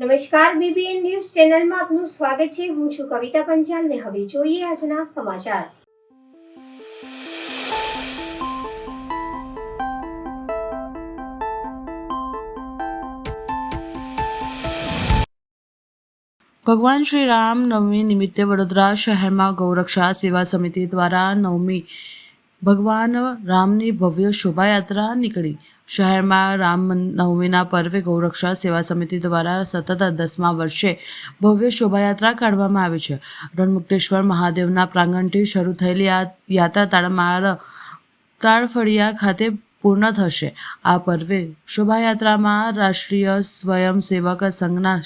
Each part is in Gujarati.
નમસ્કાર, બીબીએન ન્યૂઝ ચેનલમાં આપનું સ્વાગત છે. હું છું કવિતા પંચાલ ને હવે જોઈએ આજના સમાચાર. ભગવાન શ્રી રામ નવમી નિમિત્તે વડોદરા શહેરમાં ગૌરક્ષા સેવા સમિતિ દ્વારા ભગવાન રામની ભવ્ય શોભાયાત્રા નીકળી. શહેરમાં રામ નવમીના પર્વે ગૌરક્ષા સેવા સમિતિ દ્વારા સતત 10મા વર્ષે ભવ્ય શોભાયાત્રા કાઢવામાં આવી છે. રણમુક્તેશ્વર મહાદેવના પ્રાંગણથી શરૂ થયેલી આ યાત્રા તાળફળિયા ખાતે પૂર્ણ થશે. આ પર્વે શોભાયાત્રામાં રાષ્ટ્રીય સ્વયંસેવક સંઘના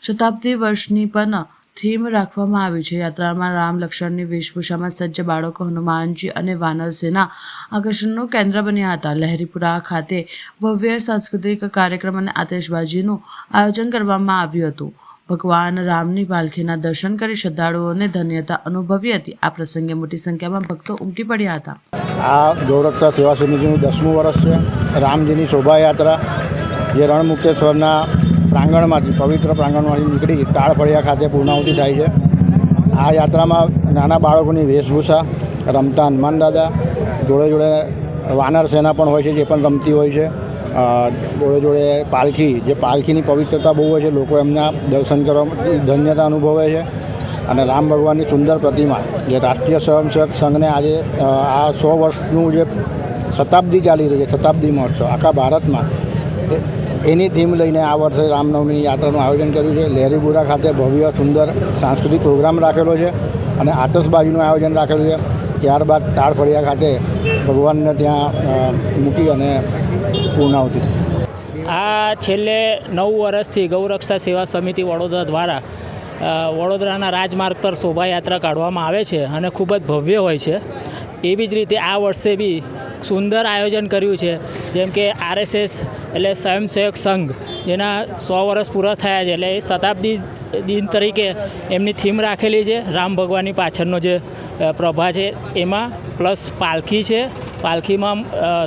શતાબ્દી વર્ષની પણ થીમ રાખવામાં આવી છે. યાત્રામાં રામ લક્ષ્મણની વેશભૂષામાં સજ્જ બાળકો, હનુમાનજી અને વાનર સેના આકર્ષણનું કેન્દ્ર બન્યા હતા. લહેરીપુરા ખાતે ભવ્ય સાંસ્કૃતિક કાર્યક્રમ અને આતશબાજીનું આયોજન કરવામાં આવ્યું હતું. ભગવાન રામની પાલખીના દર્શન કરી શ્રદ્ધાળુઓને ધન્યતા અનુભવી હતી. આ પ્રસંગે મોટી સંખ્યામાં ભક્તો ઉમટી પડ્યા હતા. આ ગૌરક્ષા સેવા સમિતિનું 10મું વર્ષ છે. રામજીની શોભાયાત્રા જે રણમુક્તેશ્વરના પ્રાંગણમાંથી પવિત્ર પ્રાંગણમાંથી નીકળી તાળફળિયા ખાતે પૂર્ણાહુતિ થાય છે. આ યાત્રામાં નાના બાળકોની વેશભૂષા, રમતા હનુમાન દાદા, જોડે જોડે વાનર સેના પણ હોય છે, જે પણ રમતી હોય છે. જોડે જોડે પાલખી, જે પાલખીની પવિત્રતા બહુ હોય છે, લોકો એમના દર્શન કરવા ધન્યતા અનુભવે છે. અને રામ ભગવાનની સુંદર પ્રતિમા જે રાષ્ટ્રીય સ્વયંસેવક સંઘને આજે આ 100 વર્ષનું જે શતાબ્દી ચાલી રહી છે, શતાબ્દી મહોત્સવ આખા ભારતમાં, એની થીમ લઈને આ વર્ષે રામનવમીની યાત્રાનું આયોજન કર્યું છે. લહેરીપુરા ખાતે ભવ્ય સુંદર સાંસ્કૃતિક પ્રોગ્રામ રાખેલો છે અને આતશબાજીનું આયોજન રાખેલું છે. ત્યારબાદ તાળફળિયા ખાતે ભગવાનને ત્યાં મૂકી અને પૂર્ણાહુતિ થઈ. આ છેલ્લે 9 વર્ષથી ગૌરક્ષા સેવા સમિતિ વડોદરા દ્વારા વડોદરાના રાજમાર્ગ પર શોભાયાત્રા કાઢવામાં આવે છે અને ખૂબ જ ભવ્ય હોય છે. એવી જ રીતે આ વર્ષે બી સુંદર આયોજન કર્યું છે. જેમ કે RSS એટલે સ્વયંસેવક સંઘ, જેના 100 વર્ષ પૂરા થયા છે, એટલે એ શતાબ્દી દિન તરીકે એમની થીમ રાખેલી છે. રામ ભગવાનની પાછળનો જે પ્રભા છે એમાં, પ્લસ પાલખી છે. પાલખીમાં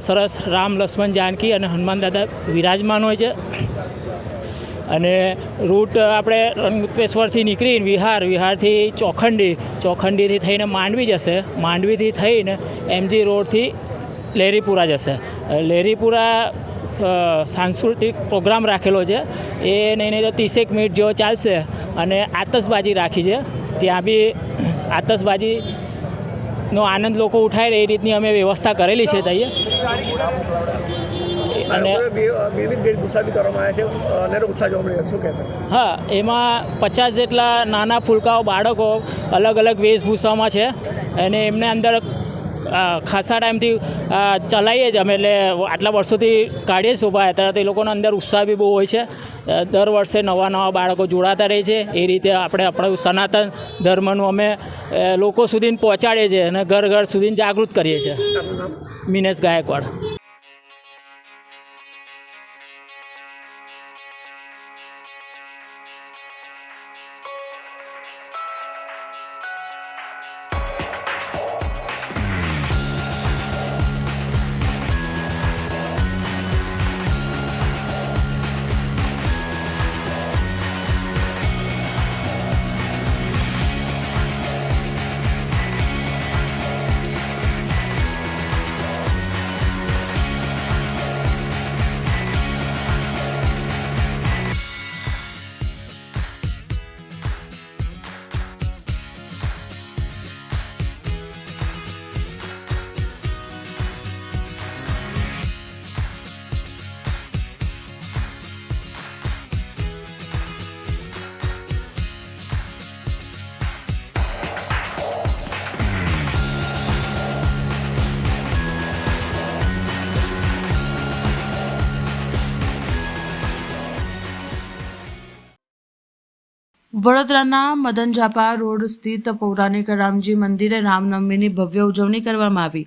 સરસ રામ, લક્ષ્મણ, જાનકી અને હનુમાન દાદા વિરાજમાન હોય છે. અને રૂટ આપણે રણમુક્તેશ્વરથી નીકળીને વિહારથી ચોખંડીથી થઈને માંડવી જશે. માંડવીથી થઈને MG રોડથી લહેરીપુરા જશે. લહેરીપુરા સાંસ્કૃતિક પ્રોગ્રામ રાખેલો છે. એ નહીં તો 30 મિનિટ જેવો ચાલશે. અને આતશબાજી રાખી છે. ત્યાં બી આતશબાજીનો આનંદ લોકો ઉઠાય એ રીતની અમે વ્યવસ્થા કરેલી છે ત્યાં. અને હા, એમાં 50 જેટલા નાના ફૂલકાઓ બાળકો અલગ અલગ વેશભૂષામાં છે. અને એમને અંદર ખાસા ટાઈમથી ચલાવીએ જ અમે, એટલે આટલા વર્ષોથી કાઢીએ શોભાયાત્રા. તો એ લોકોનો અંદર ઉત્સાહ બી બહુ હોય છે. દર વર્ષે નવા બાળકો જોડાતા રહે છે. એ રીતે આપણે આપણું સનાતન ધર્મનું અમે લોકો સુધી પહોંચાડીએ છીએ અને ઘર સુધી જાગૃત કરીએ છીએ. મિનેશ ગાયકવાડ. વડોદરાના મદન ઝાપા રોડ સ્થિત પૌરાણિક રામજી મંદિરે રામનવમીની ભવ્ય ઉજવણી કરવામાં આવી.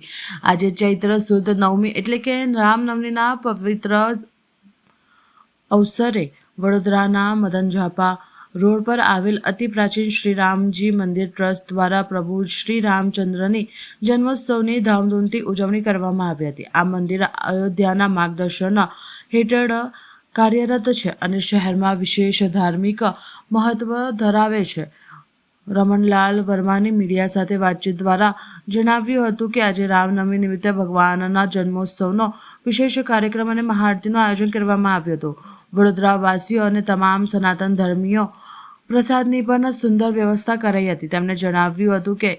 આજે ચૈત્ર સુદ નવમી એટલે કે રામનવમીના પવિત્ર અવસરે વડોદરાના મદન ઝાપા રોડ પર આવેલ અતિ પ્રાચીન શ્રી રામજી મંદિર ટ્રસ્ટ દ્વારા પ્રભુ શ્રી રામચંદ્રની જન્મોત્સવની ધામધૂમથી ઉજવણી કરવામાં આવી હતી. આ મંદિર અયોધ્યાના માર્ગદર્શન હેઠળ કાર્યરત છે અને શહેરમાં વિશેષ ધાર્મિક મહત્વ ધરાવે છે. રમણલાલ વર્માની મીડિયા સાથે વાતચીત દ્વારા જણાવ્યું હતું કે આજે રામનવમી નિમિત્તે ભગવાનના જન્મોત્સવનો વિશેષ કાર્યક્રમ અને મહાઆરતીનું આયોજન કરવામાં આવ્યું હતું. વડોદરાવાસીઓ અને તમામ સનાતન ધર્મીઓ પ્રસાદની પણ સુંદર વ્યવસ્થા કરાઈ હતી. તેમણે જણાવ્યું હતું કે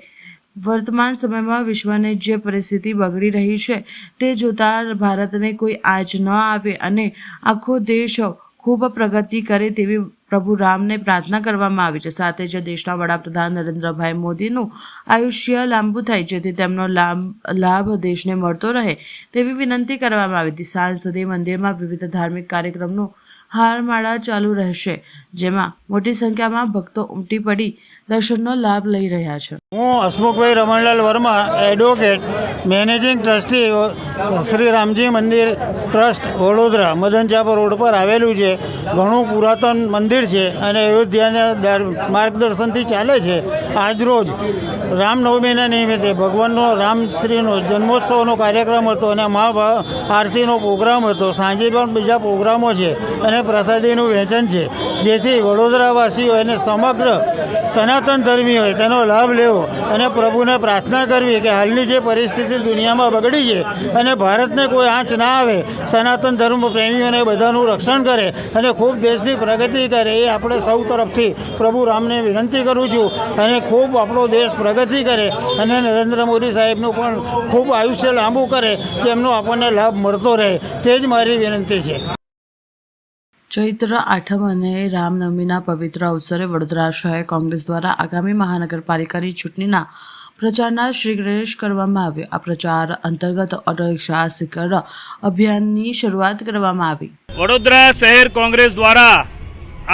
વર્તમાન સમયમાં વિશ્વની જે પરિસ્થિતિ બગડી રહી છે તે જોતા ભારતને કોઈ આંચ ન આવે અને આખો દેશ ખૂબ પ્રગતિ કરે તેવી પ્રભુ રામને પ્રાર્થના કરવામાં આવી છે. સાથે જ દેશના વડાપ્રધાન નરેન્દ્રભાઈ મોદીનું આયુષ્ય લાંબુ થાય જેથી તેમનો લાભ દેશને મળતો રહે તેવી વિનંતી કરવામાં આવી હતી. સાંજ સુધી મંદિરમાં વિવિધ ધાર્મિક કાર્યક્રમનું હારમાળા ચાલુ રહેશે, જેમાં મોટી સંખ્યામાં ભક્તો ઉમટી પડી દર્શનનો લાભ લઈ રહ્યા છે. હું Hasmukhbhai Ramanlal Varma, advocate, managing trustee Shri Ramji Mandir trust Vadodara, મદનચાપા road પર આવેલું છે. ઘણું પુરાતન મંદિર છે અને અયોધ્યાના માર્ગદર્શનથી ચાલે છે. આજરોજ રામનવમીના નિમિત્તે ભગવાનનો રામશ્રીનો જન્મોત્સવનો કાર્યક્રમ હતો અને મહાઆરતીનો પ્રોગ્રામ હતો. સાંજે પણ બીજા પ્રોગ્રામો છે અને પ્રસાદીનું વહેંચન છે, જેથી વડોદરાવાસીઓ અને સમગ્ર સનાતન ધર્મી હોય તેનો લાભ લેવો અને પ્રભુને પ્રાર્થના કરવી કે હાલની જે પરિસ્થિતિ દુનિયામાં બગડી છે અને ભારતને કોઈ આંચ ના આવે, સનાતન ધર્મ પ્રેમીઓને બધાનું રક્ષણ કરે અને ખૂબ દેશની પ્રગતિ કરે, એ આપણે સૌ તરફથી પ્રભુ રામને વિનંતી કરું છું. અને ખૂબ આપણો દેશ પ્રગતિ કરે અને નરેન્દ્ર મોદી સાહેબનું પણ ખૂબ આયુષ્ય લાંબુ કરે, તેમનો આપણને લાભ મળતો રહે, તે જ મારી વિનંતી છે. ચૈત્ર આઠમ અને રામનવમીના પવિત્ર અવસરે વડોદરા શહેર કોંગ્રેસ દ્વારા આગામી મહાનગરપાલિકાની ચૂંટણીના પ્રચારના શ્રી ગણેશ કરવામાં આવ્યો. આ પ્રચાર અંતર્ગત ઓટો રિક્ષા સ્ટીકર અભિયાનની શરૂઆત કરવામાં આવી. વડોદરા શહેર કોંગ્રેસ દ્વારા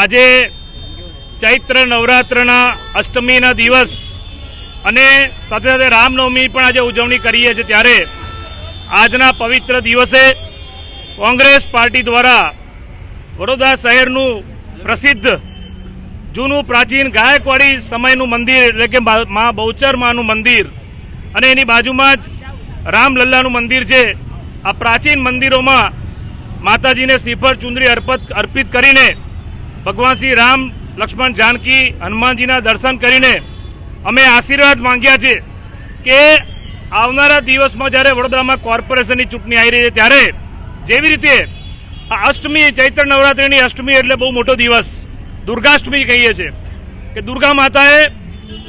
આજે ચૈત્ર નવરાત્રના અષ્ટમીના દિવસ અને સાથે સાથે રામનવમી પણ આજે ઉજવણી કરીએ છીએ, ત્યારે આજના પવિત્ર દિવસે કોંગ્રેસ પાર્ટી દ્વારા વડોદરા શહેરનું પ્રસિદ્ધ જૂનું પ્રાચીન ગાયકવાડી સમયનું મંદિર એટલે કે મા બહુચર માનું મંદિર અને એની બાજુમાં જ રામલલ્લાનું મંદિર છે. આ પ્રાચીન મંદિરોમાં માતાજીને શ્રીફળ ચુંદડી અર્પિત કરીને ભગવાન શ્રી રામ, લક્ષ્મણ, જાનકી, હનુમાનજીના દર્શન કરીને અમે આશીર્વાદ માંગ્યા છે કે આવનારા દિવસમાં જ્યારે વડોદરામાં કોર્પોરેશનની ચૂંટણી આવી રહી છે ત્યારે જેવી રીતે આ અષ્ટમી, ચૈત્ર નવરાત્રિની અષ્ટમી એટલે બહુ મોટો દિવસ, દુર્ગાષ્ટમી કહીએ છીએ કે દુર્ગા માતાએ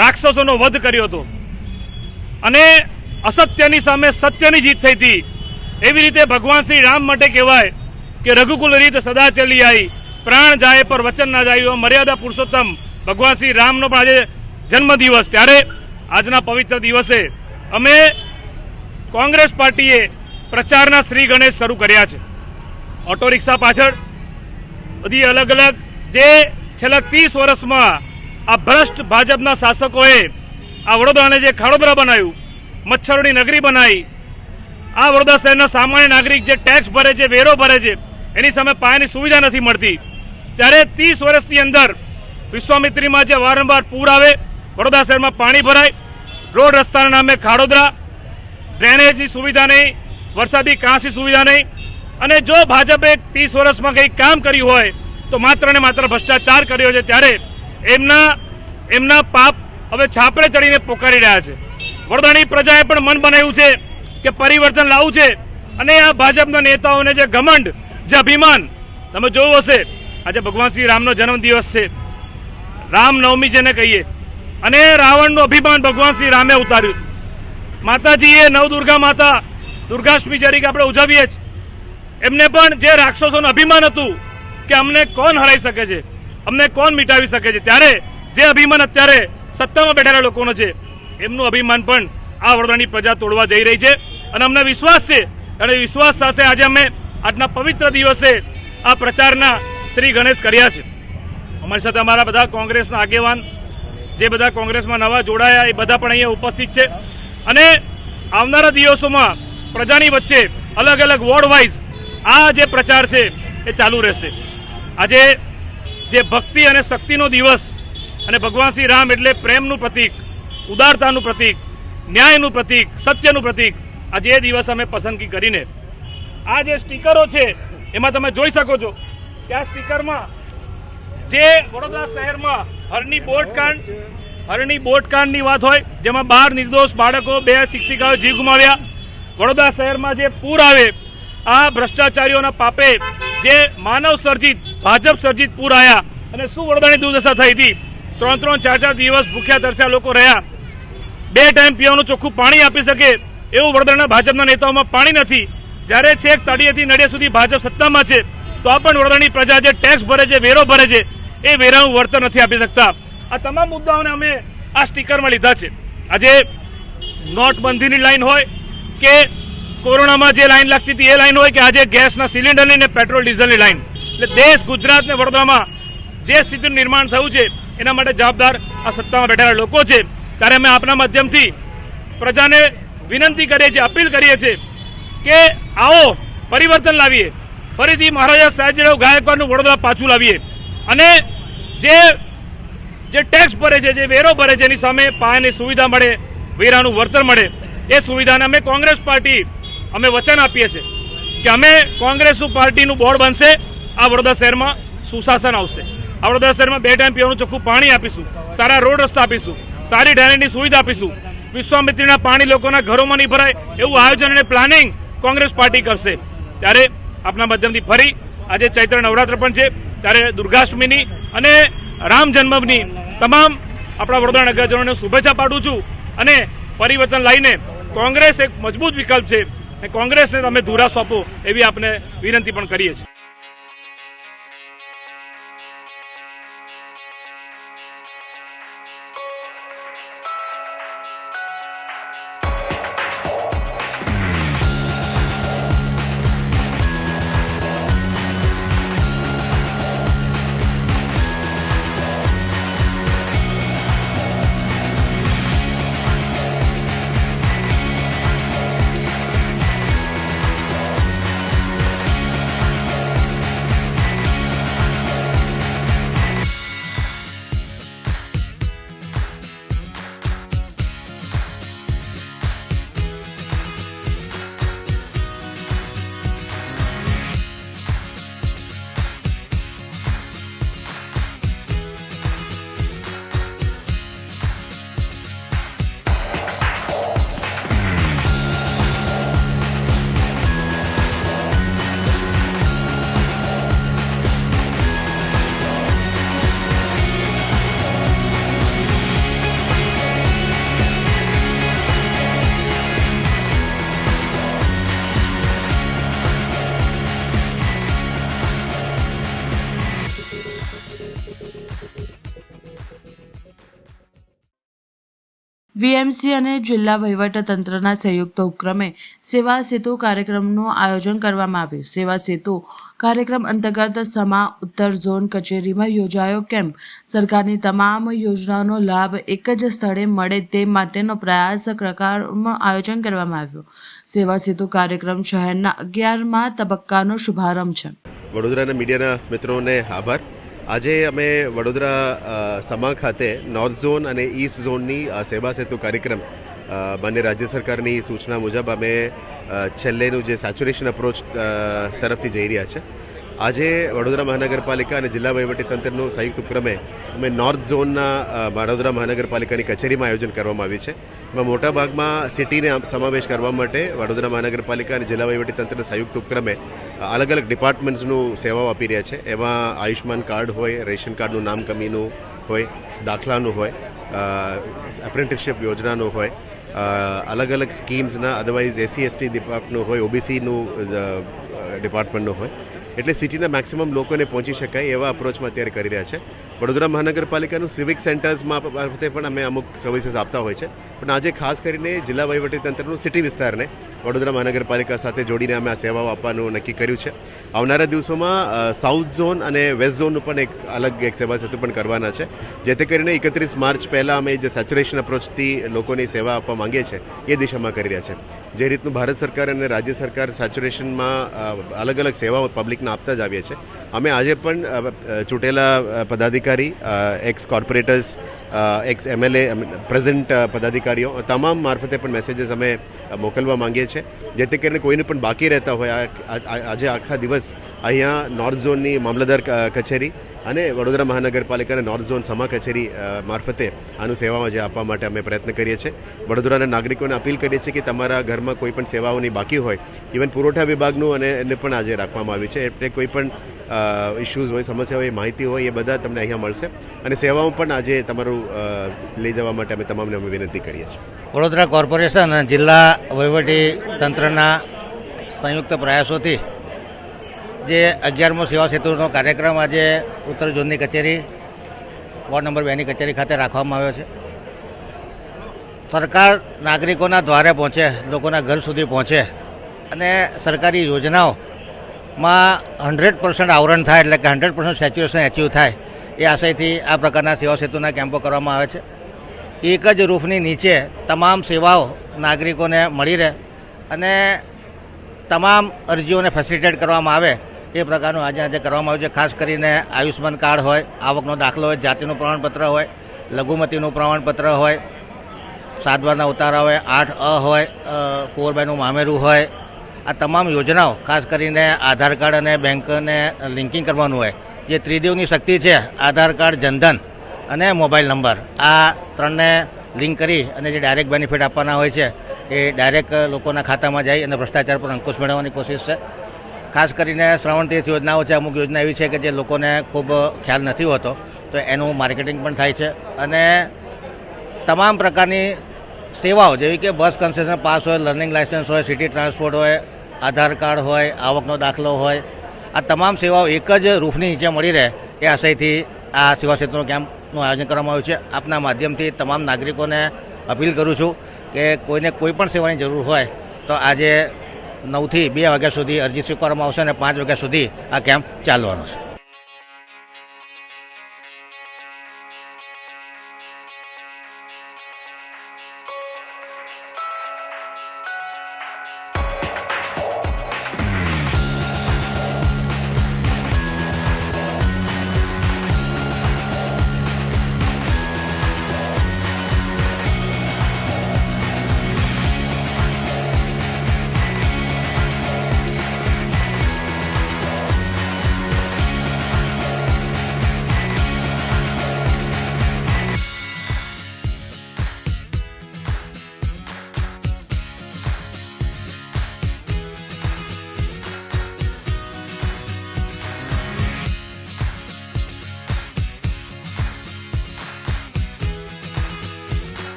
રાક્ષસોનો વધ કર્યો હતો અને અસત્યની સામે સત્યની જીત થઈ હતી. એવી રીતે ભગવાન શ્રી રામ માટે કહેવાય કે રઘુકુલ રીત સદા ચલી આવી, પ્રાણ જાય પર વચન ના જાય, મર્યાદા પુરુષોત્તમ ભગવાન શ્રી રામનો પણ આજે જન્મદિવસ. ત્યારે આજના પવિત્ર દિવસે અમે કોંગ્રેસ પાર્ટીએ પ્રચારના શ્રી ગણેશ શરૂ કર્યા છે. ઓટો રિક્ષા પાછળ બધી અલગ અલગ જે છેલ્લા 30 વર્ષમાં આ ભ્રષ્ટ ભાજપના શાસકોએ આ વડોદરાને જે ખાડોદરા બનાવ્યું, મચ્છરોની નગરી બનાવી, આ વડોદરા શહેરના સામાન્ય નાગરિક જે ટેક્સ ભરે છે, વેરો ભરે છે, એની સામે પાયાની સુવિધા નથી મળતી. ત્યારે 30 વર્ષની અંદર વિશ્વામિત્રીમાં જે વારંવાર પૂર આવે, વડોદરા શહેરમાં પાણી ભરાય, રોડ રસ્તાના નામે ખાડોદરા, ડ્રેનેજની સુવિધા નહીં, વરસાદી કાંસની સુવિધા નહીં. અને જો ભાજપે 30 વર્ષમાં કંઈક કામ કર્યું હોય તો માત્ર ને માત્ર ભ્રષ્ટાચાર કર્યો છે. ત્યારે એમના પાપ હવે છાપરે ચડીને પોકારી રહ્યા છે. વડોદરાની પ્રજાએ પણ મન બનાવ્યું છે કે પરિવર્તન લાવવું છે અને આ ભાજપના નેતાઓને જે ઘમંડ, જે અભિમાન તમે જોયું હશે. આજે ભગવાન શ્રી રામનો જન્મદિવસ છે, રામનવમી જેને કહીએ, અને રાવણનું અભિમાન ભગવાન શ્રી રામે ઉતાર્યું. માતાજીએ નવદુર્ગા માતા દુર્ગાષ્ટમી તરીકે આપણે ઉજવીએ છીએ. એમને પણ જે રાક્ષસોનું અભિમાન હતું કે અમને કોણ હરાઈ શકે છે, અમને કોણ મિટાવી શકે છે, ત્યારે જે અભિમાન અત્યારે સત્તામાં બેઠેલા લોકોનો છે, એમનું અભિમાન પણ આ વડોદરાની પ્રજા તોડવા જઈ રહી છે. અને અમને વિશ્વાસ છે અને વિશ્વાસ સાથે આજે અમે આજના પવિત્ર દિવસે આ પ્રચારના શ્રી ગણેશ કર્યા છે. અમારી સાથે અમારા બધા કોંગ્રેસના આગેવાન, જે બધા કોંગ્રેસમાં નવા જોડાયા, એ બધા પણ અહીંયા ઉપસ્થિત છે. અને આવનારા દિવસોમાં પ્રજાની વચ્ચે અલગ અલગ વોર્ડ વાઇઝ આ જે પ્રચાર છે એ ચાલુ રહેશે. આજે જે ભક્તિ અને શક્તિનો દિવસ અને ભગવાન શ્રી રામ એટલે પ્રેમનું પ્રતીક, ઉદારતાનું પ્રતીક, ન્યાયનું પ્રતીક, સત્યનું પ્રતીક, આજે એ દિવસ અમે પસંદગી કરીને આ જે સ્ટીકરો છે એમાં તમે જોઈ શકો છો કે આ સ્ટીકરમાં જે વડોદરા શહેરમાં હરણી બોટકાંડની વાત હોય, જેમાં 12 નિર્દોષ બાળકો, 2 શિક્ષિકાઓ જીવ ગુમાવ્યા. વડોદરા શહેરમાં જે પૂર આવે, આ ભ્રષ્ટાચારીઓના પાપે જે માનવ સર્જિત, ભાજપ સર્જિત પૂર આવ્યા અને શું વડોદરાની દુર્દશા થઈ હતી. 3-3, 4-4 દિવસ ભૂખ્યા તરસ્યા લોકો રહ્યા. 2 ટાઈમ પીવાનું ચોખ્ખું પાણી આપી શકે એવું વડોદરાના ભાજપના નેતાઓમાં પાણી નથી. જ્યારે છેક તળિયેથી નડિયાદ સુધી ભાજપ સત્તામાં છે, તો પણ વડોદરાની પ્રજા જે ટેક્સ ભરે છે, વેરો ભરે છે, એ વેરાનું વળતર નથી આપી શકતા. આ તમામ મુદ્દાઓને અમે આ સ્ટીકરમાં લીધા છે. આજે નોટબંધીની લાઈન હોય કે કોરોનામાં જે લાઈન લાગતી હતી એ લાઈન હોય કે આજે ગેસના સિલિન્ડરની ને પેટ્રોલ ડીઝલની લાઈન, એટલે દેશ, ગુજરાત ને વડોદરામાં જે સ્થિતિનું નિર્માણ થયું છે એના માટે જવાબદાર આ સત્તામાં બેઠેલા લોકો છે. ત્યારે અમે આપના માધ્યમથી પ્રજાને વિનંતી કરીએ છીએ, અપીલ કરીએ છીએ કે આવો પરિવર્તન લાવીએ, ફરીથી મહારાજા સયાજીરાવ ગાયકવાડનું વડોદરા પાછું લાવીએ અને જે ટેક્સ ભરે છે, જે વેરો ભરે છે, એની સામે પાયાની સુવિધા મળે, વેરાનું વળતર મળે. એ સુવિધાને અમે કોંગ્રેસ પાર્ટી અમે વચન આપીએ છીએ કે અમે કોંગ્રેસ પાર્ટીનું બોર્ડ બનશે, આ વડોદરા શહેરમાં સુશાસન આવશે. આ વડોદરા શહેરમાં 2 ટાઈમ પીવાનું ચોખ્ખું પાણી આપીશું, સારા રોડ રસ્તા આપીશું, સારી ડ્રેનેજની સુવિધા આપીશું. વિશ્વામિત્રીના પાણી લોકોના ઘરોમાં નહીં ભરાય એવું આયોજન અને પ્લાનિંગ કોંગ્રેસ પાર્ટી કરશે. ત્યારે આપના માધ્યમથી ફરી આજે ચૈત્ર નવરાત્ર પણ છે, ત્યારે દુર્ગાષ્ટમીની અને રામ જન્મની તમામ આપણા વડોદરા નગરજનોને શુભેચ્છા પાઠવું છું. અને પરિવર્તન લાવીને કોંગ્રેસ એક મજબૂત વિકલ્પ છે અને કોંગ્રેસને તમે ધુરા સોંપો એવી આપને વિનંતી પણ કરીએ છીએ. વીએમસી અને જિલ્લા વહીવટતંત્રના સંયુક્ત ઉપક્રમે સેવા સેતુ કાર્યક્રમનું આયોજન કરવામાં આવ્યું. સેવા સેતુ કાર્યક્રમ અંતર્ગત સમા ઉત્તર ઝોન કચેરીમાં યોજાયો કેમ્પ. સરકારની તમામ યોજનાઓનો લાભ એક જ સ્થળે મળે તે માટેનો પ્રયાસ પ્રકારનું આયોજન કરવામાં આવ્યું. સેવા સેતુ કાર્યક્રમ શહેરના 11મા તબક્કાનો શુભારંભ છે. વડોદરાના મીડિયાના મિત્રોને આભાર. આજે અમે વડોદરા સમા ખાતે નોર્થ ઝોન અને ઈસ્ટ ઝોનની સેવા સેતુ કાર્યક્રમ માન્ય રાજ્ય સરકારની સૂચના મુજબ અમે છેલ્લેનું જે સેચ્યુરેશન અપ્રોચ તરફથી જઈ રહ્યા છે. આજે વડોદરા મહાનગરપાલિકા અને જિલ્લા વહીવટીતંત્રનું સંયુક્ત ઉપક્રમે અમે નોર્થ ઝોનના વડોદરા મહાનગરપાલિકાની કચેરીમાં આયોજન કરવામાં આવ્યું છે. એમાં મોટાભાગમાં સિટીને સમાવેશ કરવા માટે વડોદરા મહાનગરપાલિકા અને જિલ્લા વહીવટીતંત્રના સંયુક્ત ઉપક્રમે અલગ અલગ ડિપાર્ટમેન્ટ્સનું સેવાઓ આપી રહ્યા છે. એમાં આયુષ્માન કાર્ડ હોય, રેશન કાર્ડનું નામ કમીનું હોય, દાખલાનું હોય, એપ્રેન્ટિસશીપ યોજનાનું હોય, અલગ અલગ સ્કીમ્સના અદરવાઇઝ એસસી એસટી ડિપાર્ટમેન્ટનું હોય, ઓબીસીનું ડિપાર્ટમેન્ટનું હોય. એટલે સિટીના મેક્સિમમ લોકોને પહોંચી શકાય એવા અપ્રોચમાં અત્યારે કરી રહ્યા છે. વડોદરા મહાનગરપાલિકાનું સિવિક સેન્ટર્સમાં પણ અમે અમુક સર્વિસીસ આપતા હોય છે, પણ આજે ખાસ કરીને જિલ્લા વહીવટીતંત્રનું સિટી વિસ્તારને વડોદરા મહાનગરપાલિકા સાથે જોડીને અમે આ સેવાઓ આપવાનું નક્કી કર્યું છે. આવનારા દિવસોમાં સાઉથ ઝોન અને વેસ્ટ ઝોનનું પણ એક અલગ એક સેવા સેતુ પણ કરવાના છે, જેથી કરીને 31 માર્ચ પહેલાં અમે જે સેચ્યુરેશન અપ્રોચથી લોકોની સેવા આપવા માંગીએ છીએ એ દિશામાં કરી રહ્યા છે. જે રીતનું ભારત સરકાર અને રાજ્ય સરકાર સેચ્યુરેશનમાં અલગ અલગ સેવાઓ પબ્લિકને સૂચના આપતા જ આવીએ છીએ. અમે આજે પણ ચૂંટેલા પદાધિકારી, ex corporators, ex MLA, present પદાધિકારીઓ તમામ મારફતે પણ મેસેજીસ અમે મોકલવા માંગીએ છીએ, જેથી કરીને કોઈને પણ બાકી રહેતા હોય. આજે આખા દિવસ અહીંયા નોર્થ ઝોનની મામલતદાર કચેરી અને વડોદરા મહાનગરપાલિકાના નોર્થ ઝોન સમા કચેરી મારફતે આનું સેવાઓ જે આપવા માટે અમે પ્રયત્ન કરીએ છીએ. વડોદરાના નાગરિકોને અપીલ કરીએ છીએ કે તમારા ઘરમાં કોઈ પણ સેવાઓની બાકી હોય, ઇવન પુરવઠા વિભાગનું અને એને પણ આજે રાખવામાં આવ્યું છે. એટલે કોઈ પણ ઇશ્યુઝ હોય, સમસ્યા હોય, માહિતી હોય, એ બધા તમને અહીંયા મળશે અને સેવાઓ પણ આજે તમારું લઈ જવા માટે અમે તમામને અમે વિનંતી કરીએ છીએ. વડોદરા કોર્પોરેશન અને જિલ્લા વહીવટી તંત્રના સંયુક્ત પ્રયાસોથી જે 11મો સેવા સેતુનો કાર્યક્રમ આજે ઉત્તર ઝોનની કચેરી, વોર્ડ નંબર 2ની કચેરી ખાતે રાખવામાં આવ્યો છે. સરકાર નાગરિકોના દ્વારે પહોંચે, લોકોના ઘર સુધી પહોંચે અને સરકારી યોજનાઓમાં 100% આવરણ થાય, એટલે કે 100% સેચ્યુરેશન એચીવ થાય, એ આશયથી આ પ્રકારના સેવા સેતુના કેમ્પો કરવામાં આવે છે. એક જ રૂફની નીચે તમામ સેવાઓ નાગરિકોને મળી રહે અને તમામ અરજીઓને ફેસિલિટેટ કરવામાં આવે એ પ્રકારનું આજે કરવામાં આવ્યું છે. ખાસ કરીને આયુષ્યમાન કાર્ડ હોય, આવકનો દાખલો હોય, જાતિનું પ્રમાણપત્ર હોય, લઘુમતીનું પ્રમાણપત્ર હોય, 7 બારના ઉતારા હોય, 8A હોય, કુંવરબાઈનું મામેરું હોય, આ તમામ યોજનાઓ ખાસ કરીને આધાર કાર્ડ અને બેંકને લિંકિંગ કરવાનું હોય, જે ત્રિદેવની શક્તિ છે, આધાર કાર્ડ, જનધન અને મોબાઈલ નંબર, આ 3ને લિંક કરી અને જે ડાયરેક્ટ બેનિફિટ આપવાના હોય છે એ ડાયરેક્ટ લોકોના ખાતામાં જાય અને ભ્રષ્ટાચાર પર અંકુશ મેળવવાની કોશિશ છે. ખાસ કરીને શ્રવણ તીર્થ યોજનાઓ છે, અમુક યોજના એવી છે કે જે લોકોને ખૂબ ખ્યાલ નથી હોતો, તો એનું માર્કેટિંગ પણ થાય છે. અને તમામ પ્રકારની સેવાઓ જેવી કે બસ કન્સેશન પાસ હોય, લર્નિંગ લાયસન્સ હોય, સિટી ટ્રાન્સપોર્ટ હોય, આધાર કાર્ડ હોય, આવકનો દાખલો હોય, આ તમામ સેવાઓ એક જ રૂફની નીચે મળી રહે એ આશયથી આ સેવા સેતુનો કેમ્પનું આયોજન કરવામાં આવ્યું છે. આપના માધ્યમથી તમામ નાગરિકોને અપીલ કરું છું કે કોઈને કોઈ પણ સેવાની જરૂર હોય તો આજે 9 થી 2 વાગ્યા સુધી અરજી સ્વીકારવામાં આવશે અને 5 વાગ્યા સુધી આ કેમ્પ ચાલવાનો છે.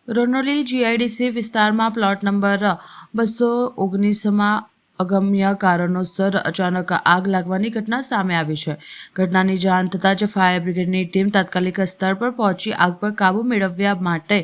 રનોલી GIDC વિસ્તારમાં પ્લોટ નંબર 219માં અગમ્ય કારણોસર અચાનક આગ લાગવાની ઘટના સામે આવી છે. ઘટનાની જાણ થતાં જ ફાયર બ્રિગેડની ટીમ તાત્કાલિક સ્થળ પર પહોંચી આગ પર કાબૂ મેળવવા માટે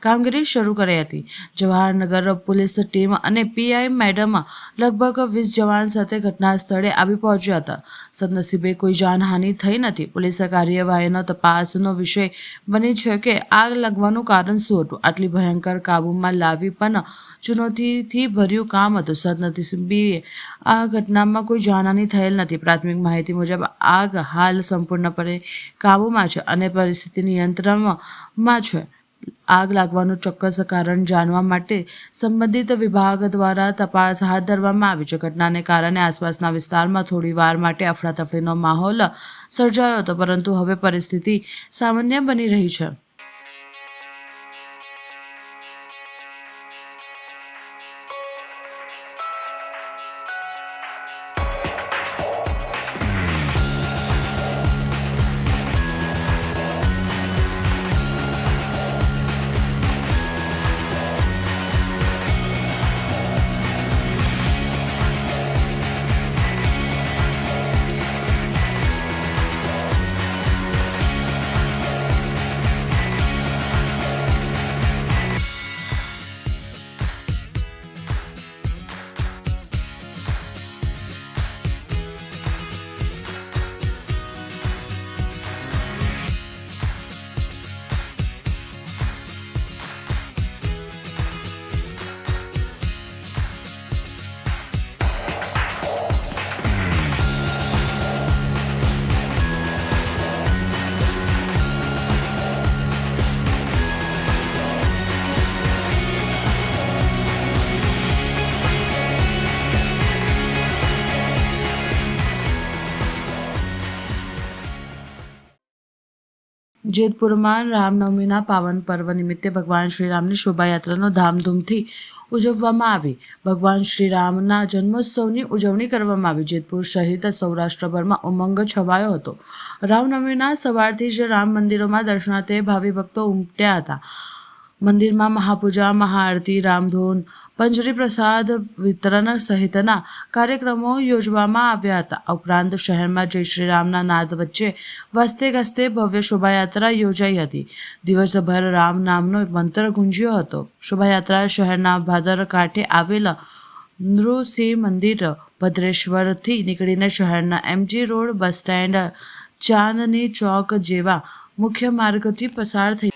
કામગીરી શરૂ કરી હતી. જવાહરનગર પોલીસ ટીમ અને PI મેડમ લગભગ 20 જવાન સાથે ઘટના સ્થળે આવી પહોંચ્યા હતા. સદનસીબે કોઈ જાનહાનિ થઈ નથી. પોલીસે કાર્યવાહીનો તપાસનો વિષય બની છે કે આગ લાગવાનું કારણ શું હતું. આટલી ભયંકર કાબૂમાં લાવી પણ ચુનૌતીથી ભર્યું કામ હતું. સદનસીબે આ ઘટનામાં કોઈ જાનહાનિ થયેલ નથી. પ્રાથમિક માહિતી મુજબ આગ હાલ સંપૂર્ણપણે કાબૂમાં છે અને પરિસ્થિતિ નિયંત્રણમાં છે. આગ લાગવાનું ચોક્કસ કારણ જાણવા માટે સંબંધિત વિભાગ દ્વારા તપાસ હાથ ધરવામાં આવી છે. ઘટનાને કારણે આસપાસના વિસ્તારમાં થોડી વાર માટે અફરાતફરીનો માહોલ સર્જાયો હતો, પરંતુ હવે પરિસ્થિતિ સામાન્ય બની રહી છે. જેતપુરમાં રામનવમીના પાવન પર્વ નિમિત્તે ભગવાન શ્રીરામની શોભાયાત્રાનો ધામધૂમથી ઉજવવામાં આવી. ભગવાન શ્રીરામના જન્મોત્સવની ઉજવણી કરવામાં આવી. જેતપુર સહિત સૌરાષ્ટ્રભરમાં ઉમંગ છવાયો હતો. રામનવમીના સવારથી જ રામ મંદિરોમાં દર્શનાર્થે ભાવિ ભક્તો ઉમટ્યા હતા. મંદિરમાં મહાપૂજા, મહાઆરતી, રામધૂન, પંજરી પ્રસાદ વિતરણ સહિતના કાર્યક્રમો યોજવામાં આવ્યા હતા. આ ઉપરાંત શહેરમાં જય શ્રી રામના નાદ વચ્ચે વાજતે ગાજતે ભવ્ય શોભાયાત્રા યોજાઈ હતી. દિવસભર રામ નામનો મંત્ર ગુંજ્યો હતો. શોભાયાત્રા શહેરના ભાદર કાંઠે આવેલા નૃસિંહ મંદિર ભદ્રેશ્વરથી નીકળીને શહેરના MG road, bus stand, Chandni Chowk જેવા મુખ્ય માર્ગથી પસાર થઈ.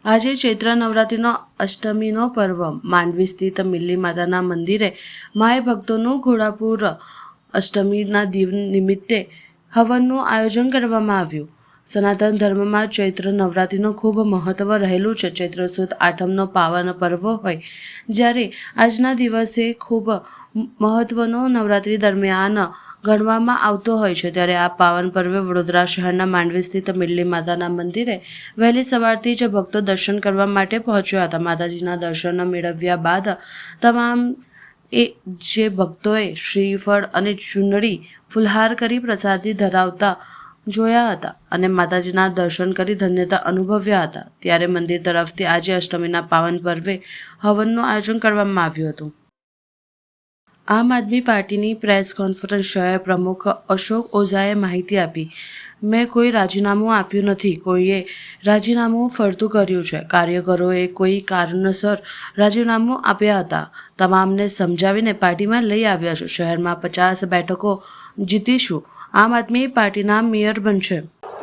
આજે ચૈત્ર નવરાત્રિનો અષ્ટમીનો પર્વ માંડવી સ્થિત મિલ્લી માતાના મંદિરે માય ભક્તોનું ઘોડાપુર અષ્ટમીના નિમિત્તે હવનનું આયોજન કરવામાં આવ્યું. સનાતન ધર્મમાં ચૈત્ર નવરાત્રિનું ખૂબ મહત્ત્વ રહેલું છે. ચૈત્ર સુદ આઠમનો પાવન પર્વ હોય જ્યારે આજના દિવસે ખૂબ મહત્ત્વનો નવરાત્રિ દરમિયાન ગણવામાં આવતો હોય છે. ત્યારે આ પાવન પર્વે વડોદરા શહેરના માંડવી સ્થિત મિલ્લી માતાના મંદિરે વહેલી સવારથી જ ભક્તો દર્શન કરવા માટે પહોંચ્યા હતા. માતાજીના દર્શન મેળવ્યા બાદ તમામ જે ભક્તોએ શ્રીફળ અને ચૂંદડી ફુલહાર કરી પ્રસાદી ધરાવતા જોયા હતા અને માતાજીના દર્શન કરી ધન્યતા અનુભવ્યા હતા. ત્યારે મંદિર તરફથી આજે અષ્ટમીના પાવન પર્વે હવનનું આયોજન કરવામાં આવ્યું હતું. આમ આદમી પાર્ટીની પ્રેસ કોન્ફરન્સ શહેર પ્રમુખ અશોક ઓઝાએ માહિતી આપી. મેં કોઈ રાજીનામું આપ્યું નથી. કોઈએ રાજીનામું ફરતું કર્યું છે. કાર્યકરોએ કોઈ કારણસર રાજીનામું આપ્યા હતા. તમામને સમજાવીને પાર્ટીમાં લઈ આવ્યા છું. શહેરમાં 50 બેઠકો જીતીશું. આમ આદમી પાર્ટીના મેયર બનશે.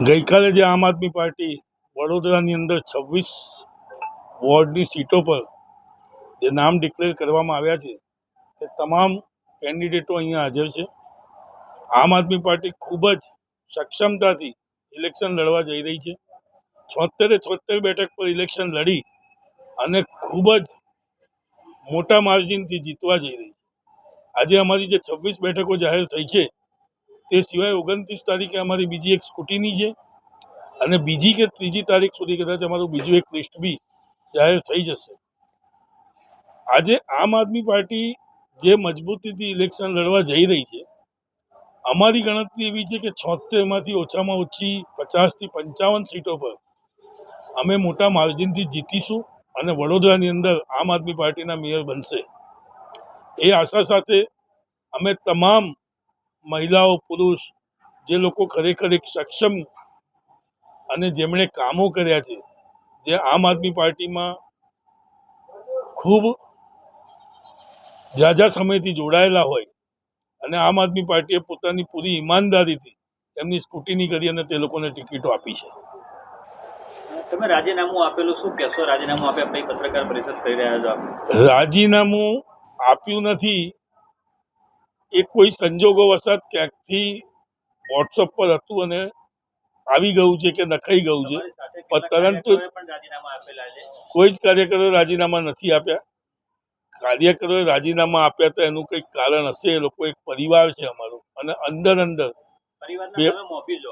ગઈકાલે જે આમ આદમી પાર્ટી વડોદરાની અંદર 26 વોર્ડની સીટો પર જે નામ ડિક્લેર કરવામાં આવ્યા છે તે તમામ કેન્ડિડેટો અહીંયા હાજર છે. આમ આદમી પાર્ટી ખૂબ જ સક્ષમતાથી ઇલેક્શન લડવા જઈ રહી છે. 76 બેઠક પર ઇલેક્શન લડી અને ખૂબ જ મોટા માર્જિનથી જીતવા જઈ રહી છે. આજે અમારી જે 26 બેઠકો જાહેર થઈ છે તે સિવાય 29 તારીખે અમારી બીજી એક સ્કૂટીની છે અને બીજી કે ત્રીજી તારીખ સુધી કદાચ અમારું બીજું એક લિસ્ટ બી જાહેર થઈ જશે. આજે આમ આદમી પાર્ટી જે મજબૂતીથી ઇલેક્શન લડવા જઈ રહી છે, અમારી ગણતરી એવી છે કે 76માંથી ઓછામાં ઓછી 50 થી 55 સીટો પર અમે મોટા માર્જિનથી જીતીશું અને વડોદરાની અંદર આમ આદમી પાર્ટીના મેયર બનશે એ આશા સાથે અમે તમામ મહિલાઓ પુરુષ જે લોકો ખરેખર એક સક્ષમ અને જેમણે કામો કર્યા છે, જે આમ આદમી પાર્ટીમાં ખૂબ ઝાઝા સમયથી જોડાયેલા હોય અને આમ આદમી પાર્ટીએ પોતાની પૂરી ઈમાનદારીથી એમની સ્કૂટીની કરી અને તે લોકોને ટિકિટો આપી છે. તમે રાજીનામું આપેલું શું કહેશો? રાજીનામું આપ્યા પછી પત્રકાર પરિષદ કરી રહ્યા છો આપ? રાજીનામું આપ્યું નથી, એ કોઈ સંજોગોવશાત ક્યાંકથી વોટ્સઅપ પર હતું અને આવી ગયું છે કે નખાઈ ગયું છે, પરંતુ પણ રાજીનામા આપેલા છે. કોઈ જ કાર્યકરોએ રાજીનામા નથી આપ્યા. કાર્યકરોએ રાજીનામા આપ્યા તો એનું કંઈક કારણ હશે. એ લોકો એક પરિવાર છે અમારો, અને અંદર પરિવારના તમે મોભી લો.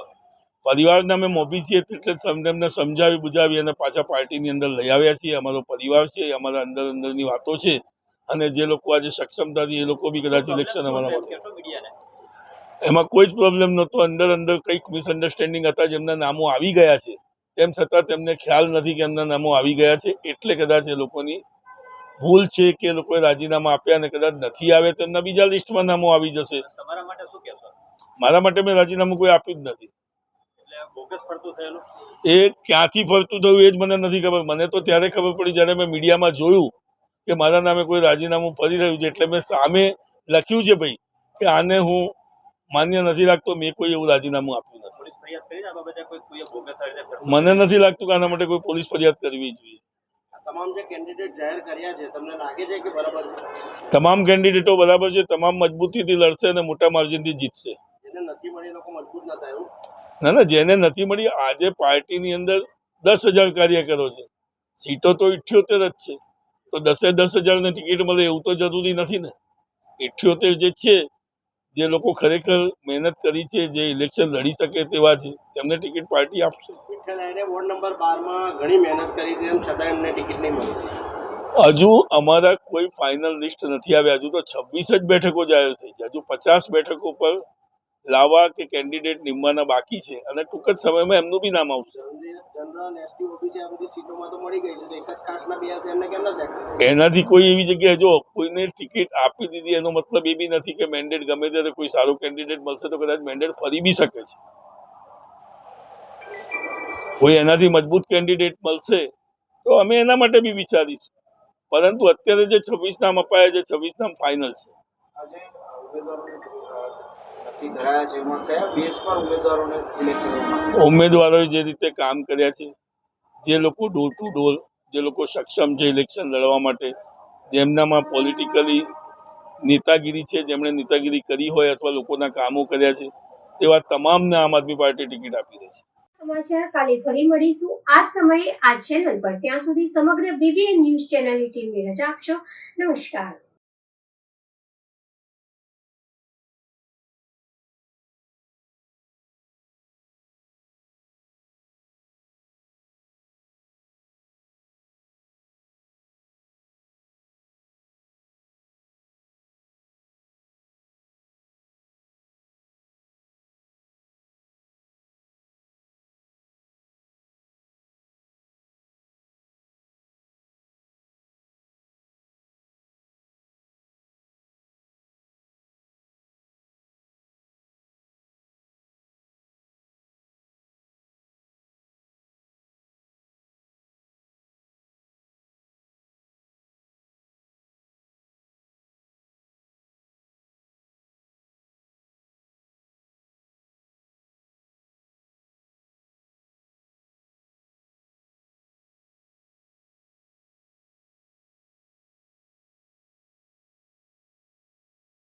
પરિવારને અમે મોભી છીએ એટલે તેમને સમજાવી બુજાવી અને પાછા પાર્ટીની અંદર લઈ આવ્યા છીએ. અમારો પરિવાર છે, અમારા અંદરની વાતો છે, અને જે લોકો આજે સક્ષમતાથી એ લોકો બી કદાચ ઇલેક્શન અમારા એમાં કોઈ જ પ્રોબ્લેમ નહોતો. અંદર કંઈક મિસઅન્ડરસ્ટેન્ડિંગ હતા, જેમના નામો આવી ગયા છે, તેમ છતાં તેમને ખ્યાલ નથી કે એમના નામો આવી ગયા છે, એટલે કદાચ એ લોકોની ભૂલ છે કે એ લોકોએ રાજીનામા આપ્યા અને કદાચ નથી આવે તો એમના બીજા લિસ્ટમાં નામો આવી જશે. તમારા માટે શું કહેશો? મારા માટે મેં રાજીનામું કોઈ આપ્યું જ નથી. એટલે બોગસ ફરતું થયેલું? એ ક્યાંથી ફરતું થયું એ જ મને નથી ખબર. મને તો ત્યારે ખબર પડી જ્યારે મેં મીડિયામાં જોયું કે મારા નામે કોઈ રાજીનામું ફરી રહ્યું છે, એટલે મેં સામે લખ્યું છે ભાઈ કે આને હું માન્ય નથી લાગતો, મેં કોઈ એવું રાજીનામું આપ્યું નથી. પોલીસ ફરિયાદ કરી આ બાબતે? કોઈ બોગસ આ રીતે કરતું? મને નથી લાગતું કે આના માટે કોઈ પોલીસ ફરિયાદ કરવી જોઈએ. તમામ જે કેન્ડિડેટ જાહેર કર્યા છે, તમને લાગે છે કે બરાબર છે? તમામ કેન્ડિડેટો બરાબર છે, તમામ મજબૂતીથી લડશે અને મોટા માર્જિનથી જીતશે. જેને નથી મળી લોકો મજબૂત ન થાય એવું? ના, જેને નથી મળી, આજે પાર્ટીની અંદર 10,000 કાર્યકરો છે, સીટો તો 78 જ છે, તો 10,000 ટિકિટ મળે એવું તો જરૂરી નથી ને. 78 જે છે, જે લોકો ખરેખર મહેનત કરી છે, જે ઇલેક્શન લડી શકે તેવા છે, તેમને ટિકિટ પાર્ટી આપશે. વોર્ડ નંબર 12 ઘણી મહેનત કરી છે, છતાં એમને ટિકિટ નહીં મળી. હજુ અમારા કોઈ ફાઇનલ લિસ્ટ નથી આવ્યા. હજુ તો 26 જ બેઠકો જાહેર થઈ છે. હજુ 50 બેઠકો પર લાવવા કે કેન્ડિડેટ નિમવાના બાકી છે, અને ટૂંક જ સમયમાં એમનું બી નામ આવશે. જનરલ, એસટી, ઓબીસી આ બધી સીટોમાં તો મળી ગઈ છે, એક જ કાસ્ટના બે હશે, એમને કેમ ના ચેક? એનાથી કોઈ એવી જગ્યાએ જો કોઈને ટિકિટ આપી દીધી એનો મતલબ એ બી નથી કે મેન્ડેટ ગમે ત્યારે કોઈ સારો કેન્ડિડેટ મળશે તો કદાચ મેન્ડેટ ફરી બી શકે છે. કોઈ એનાથી મજબૂત કેન્ડિડેટ મળશે તો અમે એના માટે બી વિચારીશું, પરંતુ અત્યારે જે 26 નામ અપાયા છે, 26 નામ ફાઇનલ છે. ઉમેદવારોએ જે રીતે કામ કર્યા છે, જે લોકો ડોર ટુ ડોર, જે લોકો સક્ષમ છે ઇલેક્શન લડવા માટે, જેમનામાં પોલિટિકલી નેતાગીરી છે, જેમણે નેતાગીરી કરી હોય અથવા લોકોના કામો કર્યા છે, તેવા તમામને આમ આદમી પાર્ટી ટિકિટ આપી રહી છે. સમાચાર કાલે ફરી મળીશું આ સમયે આ ચેનલ પર. ત્યાં સુધી સમગ્ર BBN ન્યૂઝ ચેનલની ટીમને રજા આપશો. નમસ્કાર.